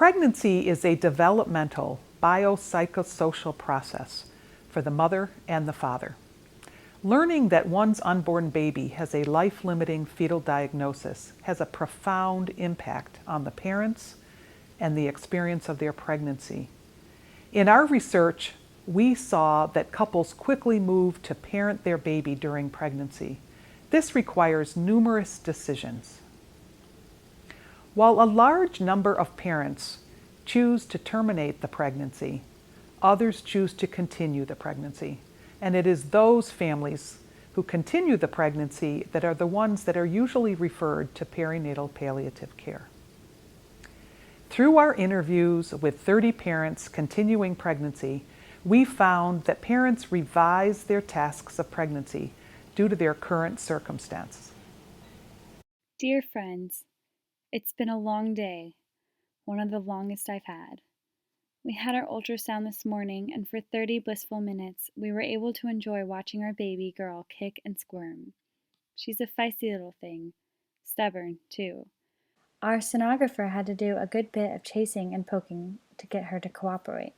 Pregnancy is a developmental biopsychosocial process for the mother and the father. Learning that one's unborn baby has a life-limiting fetal diagnosis has a profound impact on the parents and the experience of their pregnancy. In our research, we saw that couples quickly move to parent their baby during pregnancy. This requires numerous decisions. While a large number of parents choose to terminate the pregnancy, others choose to continue the pregnancy. And it is those families who continue the pregnancy that are the ones that are usually referred to perinatal palliative care. Through our interviews with 30 parents continuing pregnancy, we found that parents revise their tasks of pregnancy due to their current circumstances. Dear friends, it's been a long day, one of the longest I've had. We had our ultrasound this morning, and for 30 blissful minutes, we were able to enjoy watching our baby girl kick and squirm. She's a feisty little thing, stubborn, too. Our sonographer had to do a good bit of chasing and poking to get her to cooperate.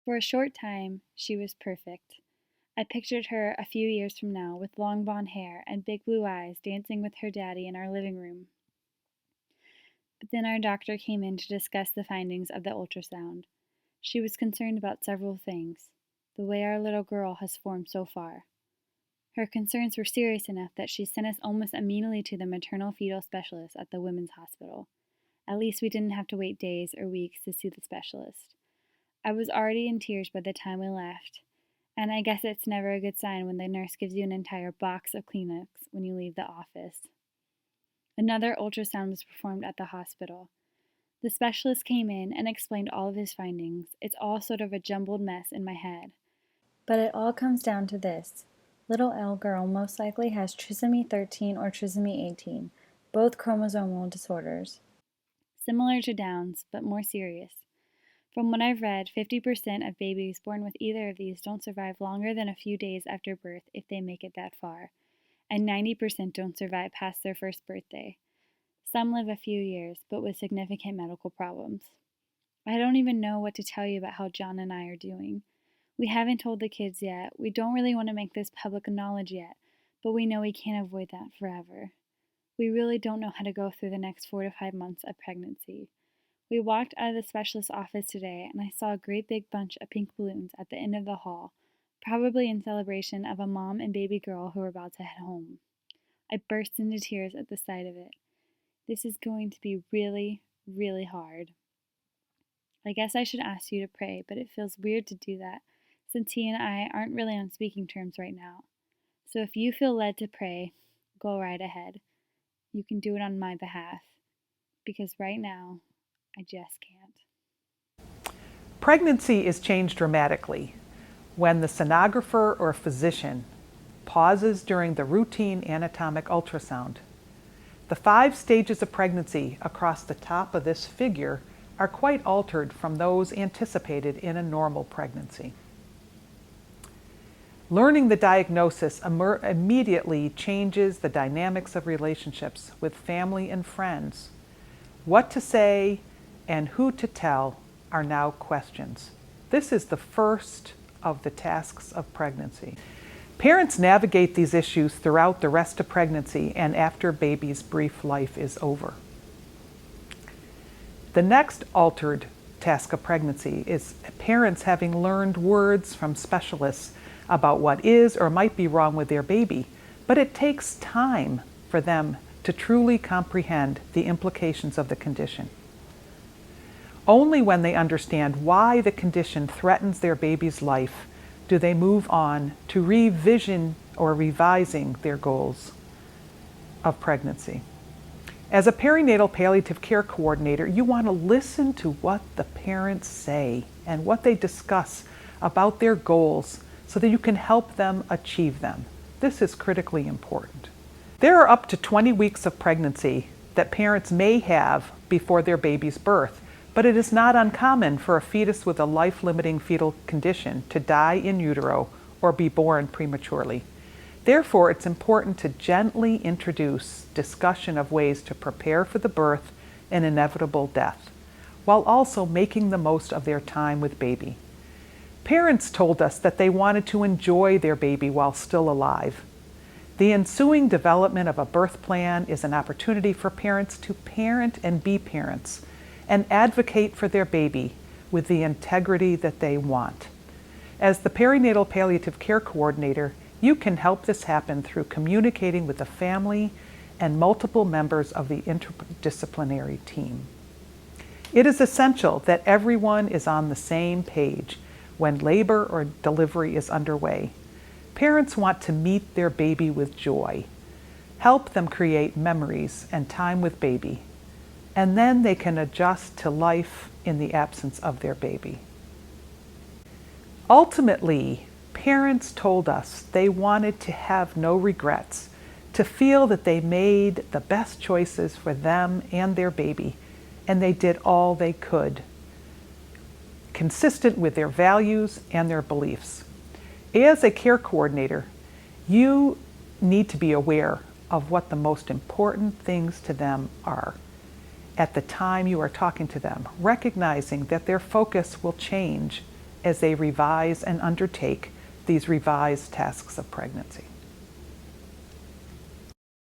For a short time, she was perfect. I pictured her a few years from now with long blonde hair and big blue eyes dancing with her daddy in our living room. But then our doctor came in to discuss the findings of the ultrasound. She was concerned about several things, the way our little girl has formed so far. Her concerns were serious enough that she sent us almost immediately to the maternal fetal specialist at the women's hospital. At least we didn't have to wait days or weeks to see the specialist. I was already in tears by the time we left, and I guess it's never a good sign when the nurse gives you an entire box of Kleenex when you leave the office. Another ultrasound was performed at the hospital. The specialist came in and explained all of his findings. It's all sort of a jumbled mess in my head. But it all comes down to this. Little L girl most likely has trisomy 13 or trisomy 18, both chromosomal disorders. Similar to Downs, but more serious. From what I've read, 50% of babies born with either of these don't survive longer than a few days after birth if they make it that far, and 90% don't survive past their first birthday. Some live a few years, but with significant medical problems. I don't even know what to tell you about how John and I are doing. We haven't told the kids yet. We don't really want to make this public knowledge yet, but we know we can't avoid that forever. We really don't know how to go through the next 4 to 5 months of pregnancy. We walked out of the specialist's office today, and I saw a great big bunch of pink balloons at the end of the hall, probably in celebration of a mom and baby girl who were about to head home. I burst into tears at the sight of it. This is going to be really, really hard. I guess I should ask you to pray, but it feels weird to do that, since he and I aren't really on speaking terms right now. So if you feel led to pray, go right ahead. You can do it on my behalf, because right now, I just can't. Pregnancy is changed dramatically when the sonographer or physician pauses during the routine anatomic ultrasound. The 5 stages of pregnancy across the top of this figure are quite altered from those anticipated in a normal pregnancy. Learning the diagnosis immediately changes the dynamics of relationships with family and friends. What to say and who to tell are now questions. This is the first of the tasks of pregnancy. Parents navigate these issues throughout the rest of pregnancy and after baby's brief life is over. The next altered task of pregnancy is parents having learned words from specialists about what is or might be wrong with their baby, but it takes time for them to truly comprehend the implications of the condition. Only when they understand why the condition threatens their baby's life do they move on to revision or revising their goals of pregnancy. As a perinatal palliative care coordinator, you want to listen to what the parents say and what they discuss about their goals so that you can help them achieve them. This is critically important. There are up to 20 weeks of pregnancy that parents may have before their baby's birth, but it is not uncommon for a fetus with a life-limiting fetal condition to die in utero or be born prematurely. Therefore, it's important to gently introduce discussion of ways to prepare for the birth and inevitable death. while also making the most of their time with baby. Parents told us that they wanted to enjoy their baby while still alive. The ensuing development of a birth plan is an opportunity for parents to parent and be parents and advocate for their baby with the integrity that they want. As the Perinatal Palliative Care Coordinator, you can help this happen through communicating with the family and multiple members of the interdisciplinary team. It is essential that everyone is on the same page when labor or delivery is underway. Parents want to meet their baby with joy. Help them create memories and time with baby, and then they can adjust to life in the absence of their baby. Ultimately, parents told us they wanted to have no regrets, to feel that they made the best choices for them and their baby, and they did all they could, consistent with their values and their beliefs. As a care coordinator, you need to be aware of what the most important things to them are at the time you are talking to them, recognizing that their focus will change as they revise and undertake these revised tasks of pregnancy.